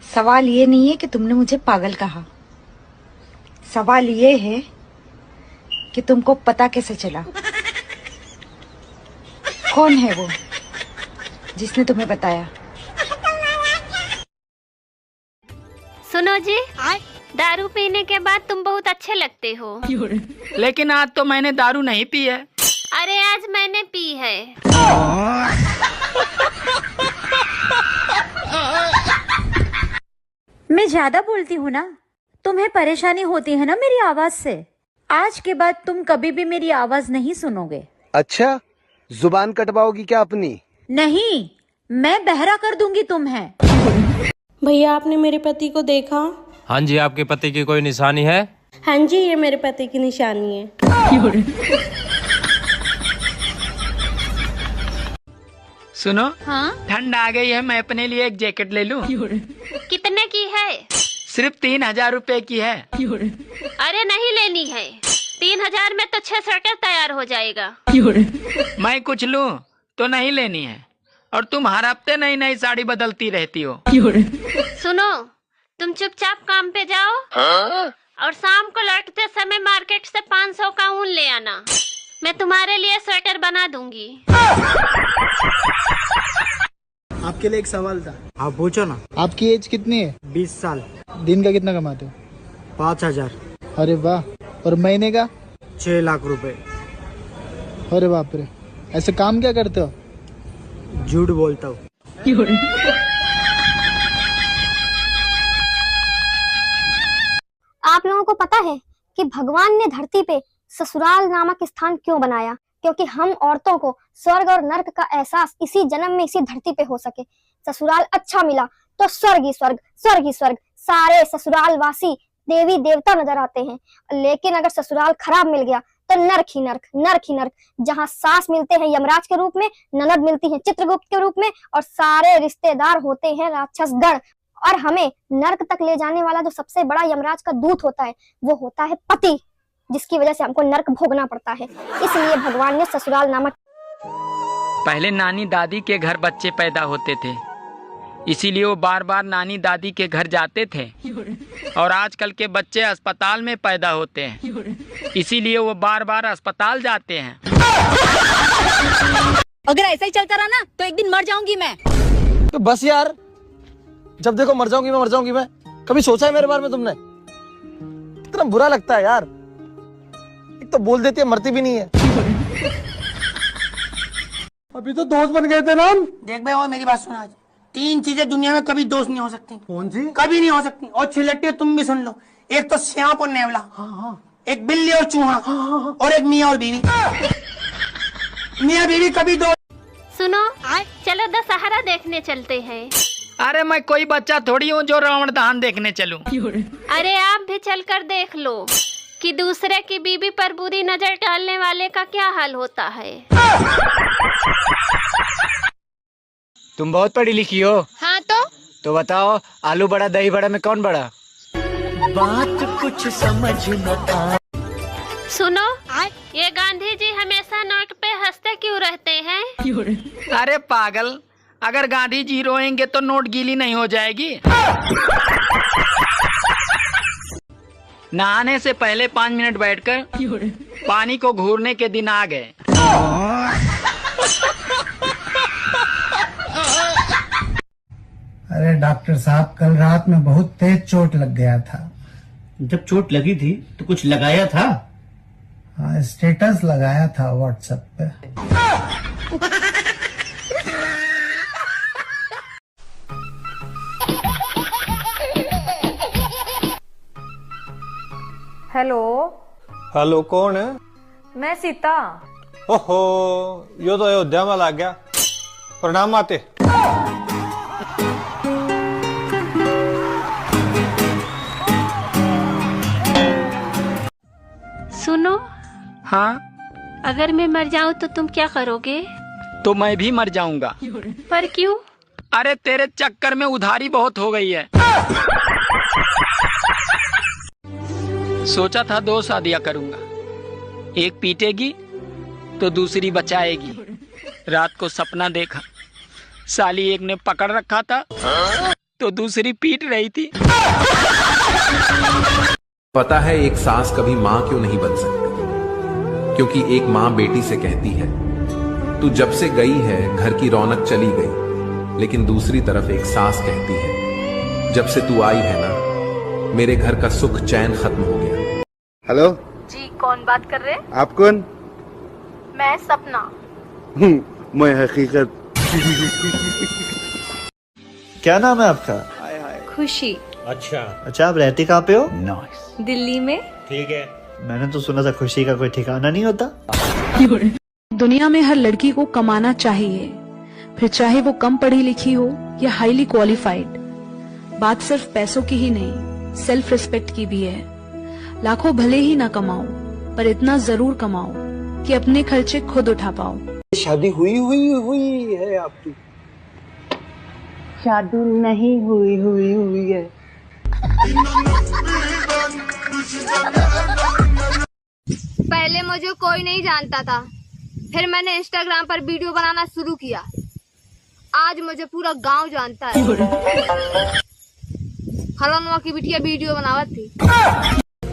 सवाल ये नहीं है कि तुमने मुझे पागल कहा, सवाल ये है कि तुमको पता कैसे चला, कौन है वो जिसने तुम्हें बताया। सुनो जी, दारू पीने के बाद तुम बहुत अच्छे लगते हो। लेकिन आज तो मैंने दारू नहीं पी है। अरे आज मैंने पी है। मैं ज्यादा बोलती हूँ ना, तुम्हें परेशानी होती है ना मेरी आवाज से। आज के बाद तुम कभी भी मेरी आवाज नहीं सुनोगे। अच्छा, जुबान कटवाओगी क्या अपनी? नहीं, मैं बहरा कर दूंगी तुम्हें। भैया, आपने मेरे पति को देखा? हाँ जी, आपके पति की कोई निशानी है? हाँ जी, ये मेरे पति की निशानी है। सुनो, हाँ? ठंड आ गई है, मैं अपने लिए एक जैकेट ले लूं? कितने की है? सिर्फ 3,000 रुपए की है। अरे नहीं लेनी है, 3,000 में तो 6 स्वेटर तैयार हो जाएगा। मैं कुछ लूं तो नहीं लेनी है, और तुम हर हफ्ते नई नई साड़ी बदलती रहती हो। सुनो, तुम चुपचाप काम पे जाओ और शाम को लौटते समय मार्केट से 500 का ऊन ले आना। मैं तुम्हारे लिए स्वेटर बना दूंगी। आपके लिए एक सवाल था। आप पूछो ना। आपकी एज कितनी है? 20 साल। दिन का कितना कमाते हो? 5,000। अरे वाह। और महीने का? 6 लाख रुपए। अरे बाप रे, ऐसे काम क्या करते हो? झूठ बोलता हूँ। आप लोगों को पता है कि भगवान ने धरती पे ससुराल नामक स्थान क्यों बनाया? क्योंकि हम औरतों को स्वर्ग और नर्क का एहसास इसी जन्म में इसी धरती पे हो सके। ससुराल अच्छा मिला तो स्वर्ग ही स्वर्ग, स्वर्ग ही स्वर्ग, सारे ससुराल वासी देवी देवता नजर आते हैं। लेकिन अगर ससुराल खराब मिल गया तो नर्क ही नर्क, नर्क ही नर्क, जहाँ सास मिलते हैं यमराज के रूप में, ननद मिलती है चित्रगुप्त के रूप में, और सारे रिश्तेदार होते हैं राक्षस गण। और हमें नर्क तक ले जाने वाला जो सबसे बड़ा यमराज का दूत होता है वो होता है पति, जिसकी वजह से हमको नर्क भोगना पड़ता है। इसलिए भगवान ने ससुराल नामक। पहले नानी दादी के घर बच्चे पैदा होते थे, इसीलिए वो बार बार नानी दादी के घर जाते थे। और आजकल के बच्चे अस्पताल में पैदा होते हैं, इसीलिए वो बार बार अस्पताल जाते हैं। अगर ऐसा ही चलता रहा ना तो एक दिन मर जाऊंगी मैं। तो बस यार, जब देखो मर जाऊंगी मैं, मर जाऊंगी मैं। कभी सोचा है मेरे बारे में तुमने? कितना बुरा लगता है यार। एक तो बोल देती है, मरती भी नहीं है। अभी तो दोस्त बन गए थे ना हम। देख भाई, और मेरी बात सुन, आज 3 चीजें दुनिया में कभी दोस्त नहीं हो सकती। कौन सी? कभी नहीं हो सकती। और छिलट्टी तुम भी सुन लो, एक तो सांप और नेवला, एक बिल्ली और चूहा, और एक मियाँ और बीवी। मियाँ बीवी कभी दोस्त। सुनो, चलो दशहरा देखने चलते हैं। अरे मैं कोई बच्चा थोड़ी हूँ जो रावण दहन देखने चलूं। अरे आप भी चलकर देख लो कि दूसरे की बीवी पर बुरी नजर डालने वाले का क्या हाल होता है। तुम बहुत पढ़ी लिखी हो। हाँ तो बताओ, आलू बड़ा दही बड़ा में कौन बड़ा? बात कुछ समझ न आ। सुनो, ये गांधी जी हमेशा नोट पे हंसते क्यों रहते हैं? अरे पागल, अगर गांधी जी रोएंगे तो नोट गीली नहीं हो जाएगी? नहाने से पहले 5 मिनट बैठकर पानी को घूरने के दिन आ गए। अरे डॉक्टर साहब, कल रात में बहुत तेज चोट लग गया था। जब चोट लगी थी तो कुछ लगाया था? हाँ, स्टेटस लगाया था व्हाट्सएप पे। हेलो। हेलो, कौन है? मैं सीता। ओहो, यो तो अयोध्या में लग गया। प्रणाम आते। सुनो, हाँ? अगर मैं मर जाऊँ तो तुम क्या करोगे? तो मैं भी मर जाऊंगा। पर क्यों? अरे तेरे चक्कर में उधारी बहुत हो गई है। सोचा था 2 शादियां करूंगा, एक पीटेगी तो दूसरी बचाएगी। रात को सपना देखा, साली एक ने पकड़ रखा था तो दूसरी पीट रही थी। पता है एक सास कभी माँ क्यों नहीं बन सकती? क्योंकि एक माँ बेटी से कहती है, तू जब से गई है घर की रौनक चली गई। लेकिन दूसरी तरफ एक सास कहती है, जब से तू आई है ना, मेरे घर का सुख चैन खत्म हो गया। हेलो जी, कौन बात कर रहे हैं? आप कौन? मैं सपना। मैं हकीकत। क्या नाम है आपका? खुशी। अच्छा, आप रहती कहाँ पे हो? दिल्ली में। ठीक है। मैंने तो सुना था खुशी का कोई ठिकाना नहीं होता। दुनिया में हर लड़की को कमाना चाहिए, फिर चाहे वो कम पढ़ी लिखी हो या हाईली क्वालिफाइड। बात सिर्फ पैसों की ही नहीं, सेल्फ रिस्पेक्ट की भी है। लाखों भले ही ना कमाओ, पर इतना जरूर कमाओ कि अपने खर्चे खुद उठा पाओ। शादी हुई है आपकी? शादी नहीं हुई है। पहले मुझे कोई नहीं जानता था, फिर मैंने इंस्टाग्राम पर वीडियो बनाना शुरू किया। आज मुझे पूरा गांव जानता है। फलानुआ की बिटिया वीडियो बनावत थी।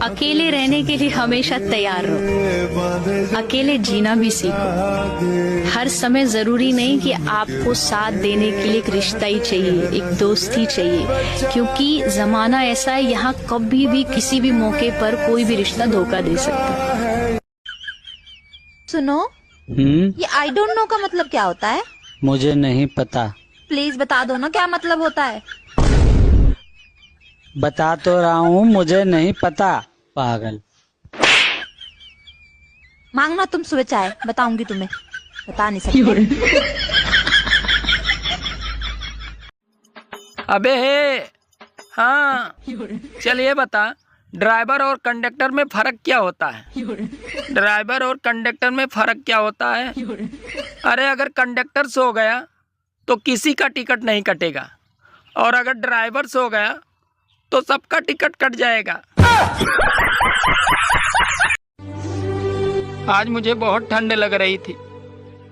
अकेले रहने के लिए हमेशा तैयार रहो, अकेले जीना भी सीखो। हर समय जरूरी नहीं कि आपको साथ देने के लिए एक रिश्ता ही चाहिए, एक दोस्त ही चाहिए, क्योंकि जमाना ऐसा है, यहाँ कभी भी किसी भी मौके पर कोई भी रिश्ता धोखा दे सकता है। सुनो, ये आई डोंट नो का मतलब क्या होता है? मुझे नहीं पता। प्लीज बता दो ना क्या मतलब होता है। बता तो रहा हूँ, मुझे नहीं पता, पागल। मांगना तुम सुबह चाय, बताऊंगी तुम्हें, बता नहीं सकती। अबे हे, हाँ चल ये बता, ड्राइवर और कंडक्टर में फर्क क्या होता है? ड्राइवर और कंडक्टर में फर्क क्या होता है? अरे अगर कंडक्टर सो गया तो किसी का टिकट नहीं कटेगा, और अगर ड्राइवर सो गया तो सबका टिकट कट जाएगा। आज मुझे बहुत ठंड लग रही थी,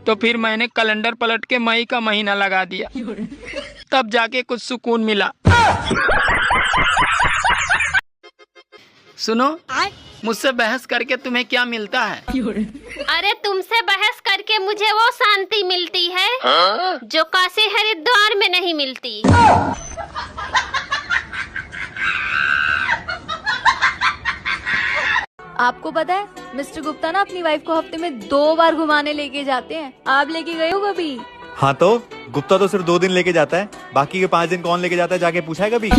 तो फिर मैंने कैलेंडर पलट के मई का महीना लगा दिया, तब जाके कुछ सुकून मिला। सुनो, मुझसे बहस करके तुम्हें क्या मिलता है? अरे तुमसे बहस करके मुझे वो शांति मिलती है जो काशी हरिद्वार में नहीं मिलती। आपको पता है मिस्टर गुप्ता ना अपनी वाइफ को हफ्ते में 2 बार घुमाने लेके जाते हैं। आप लेके गए हो कभी? हाँ तो गुप्ता तो सिर्फ 2 दिन लेके जाता है, बाकी के 5 दिन कौन लेके जाता है जाके पूछा है कभी?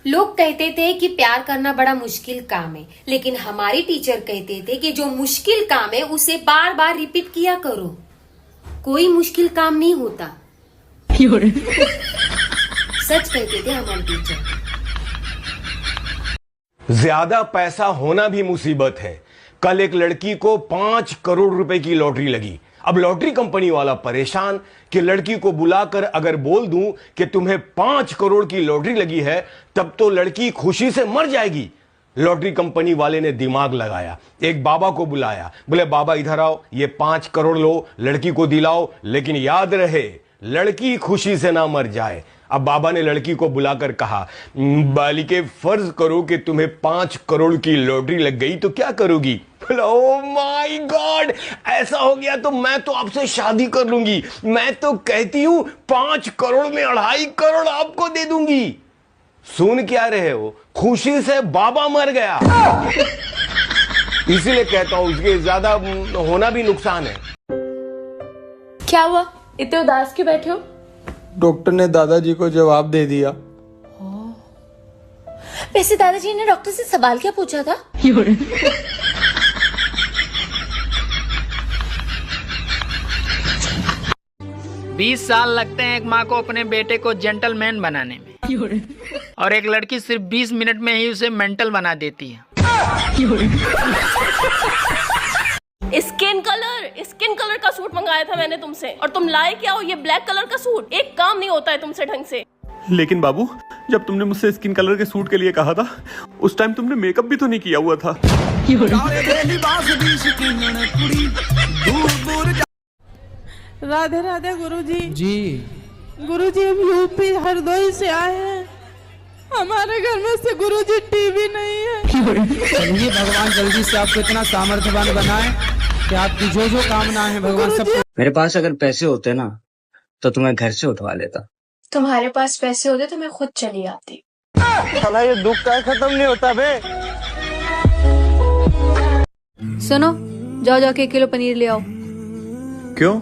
लोग कहते थे कि प्यार करना बड़ा मुश्किल काम है, लेकिन हमारी टीचर कहते थे कि जो मुश्किल काम है उसे बार बार रिपीट किया करो। कोई मुश्किल काम नहीं होता। सच कहते थे हमारे टीचर। ज्यादा पैसा होना भी मुसीबत है। कल एक लड़की को 5 करोड़ रुपए की लॉटरी लगी। अब लॉटरी कंपनी वाला परेशान कि लड़की को बुलाकर अगर बोल दूं कि तुम्हें 5 करोड़ की लॉटरी लगी है, तब तो लड़की खुशी से मर जाएगी। लॉटरी कंपनी वाले ने दिमाग लगाया, एक बाबा को बुलाया, बोले बाबा इधर आओ, ये 5 करोड़ लो, लड़की को दिलाओ, लेकिन याद रहे लड़की खुशी से ना मर जाए। अब बाबा ने लड़की को बुलाकर कहा, बालिके फर्ज करो कि तुम्हें 5 करोड़ की लॉटरी लग गई तो क्या करोगी? ओह माय गॉड, ऐसा हो गया तो मैं तो आपसे शादी कर लूंगी। मैं तो कहती हूं 5 करोड़ में 2.5 करोड़ आपको दे दूंगी। सुन क्या रहे हो, खुशी से बाबा मर गया। इसीलिए कहता हूं उसके ज्यादा होना भी नुकसान है। क्या हुआ, इतने उदास क्यों बैठे हो? डॉक्टर ने दादाजी को जवाब दे दिया। वैसे दादाजी ने डॉक्टर से सवाल क्या पूछा था? 20 साल लगते हैं एक माँ को अपने बेटे को जेंटलमैन बनाने में, और एक लड़की सिर्फ 20 मिनट में ही उसे मेंटल बना देती है। स्किन कलर का सूट मंगाया था मैंने तुमसे, और तुम लाए क्या हो? ये ब्लैक कलर का सूट। एक काम नहीं होता है तुमसे ढंग से। लेकिन बाबू, जब तुमने मुझसे स्किन कलर के सूट के लिए कहा था, उस टाइम तुमने मेकअप भी तो नहीं किया हुआ था। राधे राधे गुरुजी। जी। गुरुजी हम यूपी हरदोई से आए हैं, हमारे घर में से गुरुजी टीवी नहीं है। चलिए भगवान जल्दी से आपको इतना सामर्थ्यवान बनाए कि आपकी जो जो कामना है भगवान सब। मेरे पास अगर पैसे होते ना तो तुम्हें घर से उठवा लेता। तुम्हारे पास पैसे होते तो मैं खुद चली आती। साला ये दुख का खत्म नहीं होता बे। सुनो, जाओ जाके 1 किलो पनीर ले आओ। क्यों?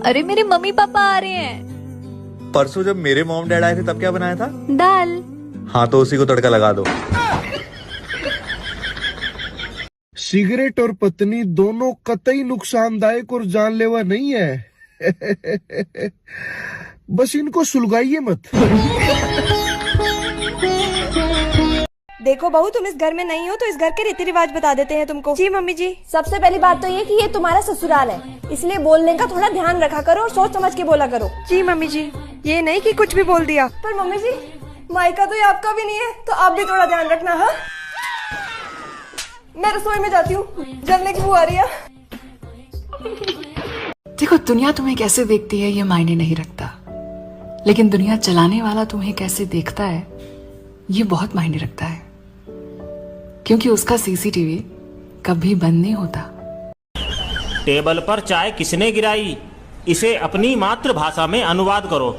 अरे मेरे मम्मी पापा आ रहे हैं। परसों जब मेरे मॉम डैड आए थे तब क्या बनाया था? दाल। हाँ तो उसी को तड़का लगा दो। सिगरेट और पत्नी दोनों कतई नुकसानदायक और जानलेवा नहीं है। बस इनको सुलगाइए मत। देखो बहू, तुम इस घर में नहीं हो तो इस घर के रीति रिवाज बता देते हैं तुमको। जी मम्मी जी। सबसे पहली बात तो ये कि ये तुम्हारा ससुराल है, इसलिए बोलने का थोड़ा ध्यान रखा करो और सोच समझ के बोला करो। जी मम्मी जी। ये नहीं कि कुछ भी बोल दिया। पर मम्मी जी, मायका तो ये आपका भी नहीं है, तो आप भी थोड़ा ध्यान रखना। हाँ, मैं रसोई में जाती हूँ, जलने की बुआ रही है। देखो, दुनिया तुम्हें कैसे देखती है ये मायने नहीं रखता, लेकिन दुनिया चलाने वाला तुम्हें कैसे देखता है ये बहुत मायने रखता है, क्योंकि उसका सीसीटीवी कभी बंद नहीं होता। टेबल पर चाय किसने गिराई, इसे अपनी मातृभाषा में अनुवाद करो।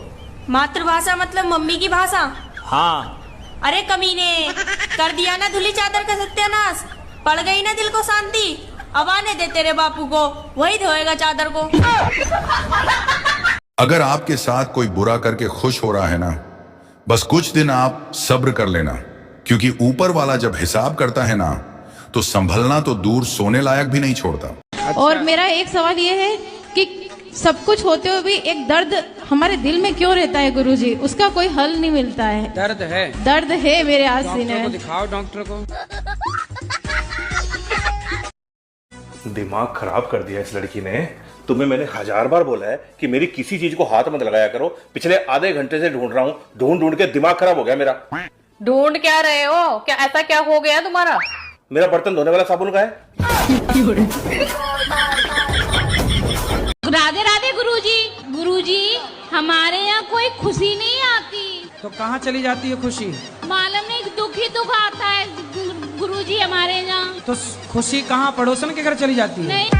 मातृभाषा मतलब मम्मी की भाषा? हाँ। अरे कमीने, कर दिया ना धुली चादर का सत्यानाश, पड़ गई ना दिल को शांति। अब आने दे तेरे बापू को, वही धोएगा चादर को। अगर आपके साथ कोई बुरा करके खुश हो रहा है ना, बस कुछ दिन आप सब्र कर लेना, क्योंकि ऊपर वाला जब हिसाब करता है ना तो संभलना तो दूर सोने लायक भी नहीं छोड़ता। और मेरा एक सवाल ये है कि सब कुछ होते हुए भी एक दर्द हमारे दिल में क्यों रहता है गुरुजी? उसका कोई हल नहीं मिलता है। दर्द है, दर्द है मेरे आसीने में। दिखाओ डॉक्टर को। दिमाग खराब कर दिया इस लड़की ने। तुम्हें मैंने 1000 बार बोला है कि मेरी किसी चीज को हाथ मत लगाया करो। पिछले आधे घंटे से ढूंढ रहा हूँ, ढूंढ ढूंढ के दिमाग खराब हो गया मेरा। ढूंढ क्या रहे हो? क्या ऐसा क्या हो गया तुम्हारा? मेरा बर्तन धोने वाला साबुन का है। राधे राधे गुरुजी। गुरुजी, हमारे यहाँ कोई खुशी नहीं आती। तो कहाँ चली जाती है खुशी? मालूम नहीं, दुख ही दुख आता है गुरुजी हमारे यहाँ। तो खुशी कहाँ, पड़ोसन के घर चली जाती है? नहीं।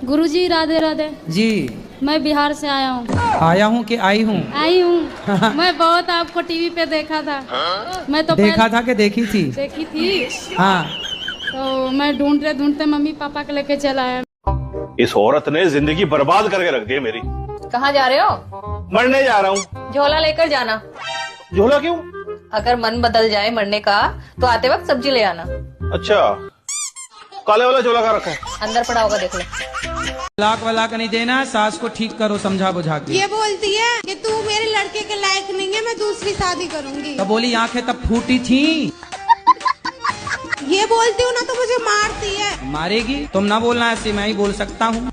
गुरुजी राधे राधे जी। मैं बिहार से आया हूँ। आया हूँ कि आई हूँ? आई हूँ। मैं बहुत आपको टीवी पे देखा था। मैं तो देखा था कि देखी थी? देखी थी। हाँ। तो मैं ढूंढते ढूंढते मम्मी पापा के लेके चला आया। इस औरत ने जिंदगी बर्बाद करके रख दी है मेरी। कहाँ जा रहे हो? मरने जा रहा हूँ। झोला लेकर जाना। झोला क्यों? अगर मन बदल जाए मरने का तो आते वक्त सब्जी ले आना। अच्छा, काले वाला झोला का रखा है? अंदर पड़ा होगा, देख ले। तलाक वलाक नहीं देना, सास को ठीक करो, समझा बुझा के। ये बोलती है कि तू मेरे लड़के के लायक नहीं है, मैं दूसरी शादी करूंगी। तो बोली आंखें तब फूटी थी। ये बोलती हूँ ना तो मुझे मारती है। मारेगी? तुम ना बोलना ऐसे, मैं ही बोल सकता हूँ।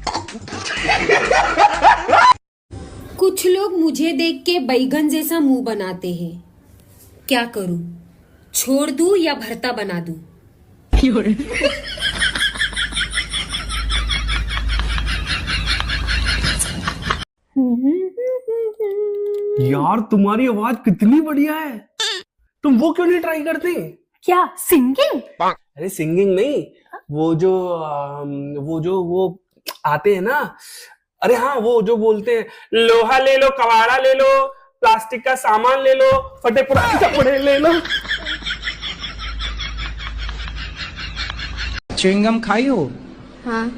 कुछ लोग मुझे देख के बैगन जैसा मुंह बनाते हैं, क्या करूं? छोड़ दूं या भरता बना दूं? यार तुम्हारी आवाज कितनी बढ़िया है, तुम वो क्यों नहीं ट्राई करते? क्या सिंगिंग? अरे सिंगिंग नहीं, वो जो आते हैं ना, अरे हाँ वो जो बोलते हैं लोहा ले लो, कवाड़ा ले लो, प्लास्टिक का सामान ले लो, फटे पुराने कपड़े ले लो। चिंगम खाई हो? हाँ।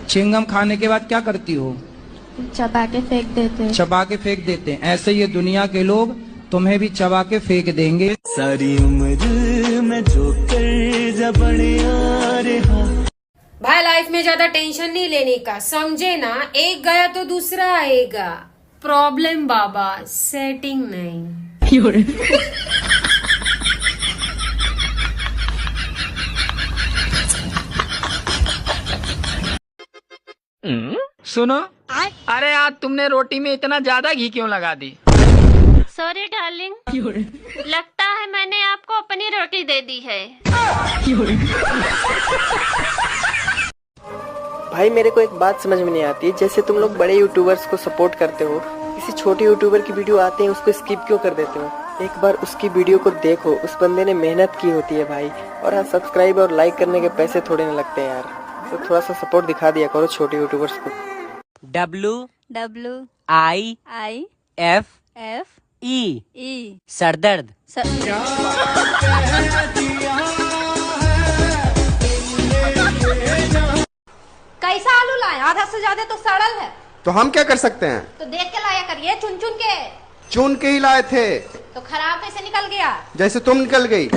चिंगम खाने के बाद क्या करती हो? चबा के फेंक देते हैं। चबा के फेंक देते हैं। ऐसे ये दुनिया के लोग तुम्हें भी चबा के फेंक देंगे। सारी उम्र में जो कर जबड़े आ रहा। भाई लाइफ में ज्यादा टेंशन नहीं लेने का, समझे ना? एक गया तो दूसरा आएगा। प्रॉब्लम बाबा, सेटिंग नहीं। सुनो, अरे आज तुमने रोटी में इतना ज्यादा घी क्यों लगा दी? सॉरी डार्लिंग, लगता है मैंने आपको अपनी रोटी दे दी है। भाई मेरे को एक बात समझ में नहीं आती है, जैसे तुम लोग बड़े यूट्यूबर्स को सपोर्ट करते हो, किसी छोटे यूट्यूबर की वीडियो आते हैं उसको स्किप क्यों कर देते हो? एक बार उसकी वीडियो को देखो, उस बंदे ने मेहनत की होती है भाई। और हाँ, सब्सक्राइब और लाइक करने के पैसे थोड़े न लगते हैं यार, तो थोड़ा सा सपोर्ट दिखा दिया करो छोटे यूट्यूबर्स को। WWIFE सरदर्द। कैसा आलू लाए? आधा से ज्यादा तो सड़ल है। तो हम क्या कर सकते हैं? तो देख के लाया करिए, चुन चुन के। चुन के ही लाए थे। तो खराब कैसे निकल गया? जैसे तुम निकल गई।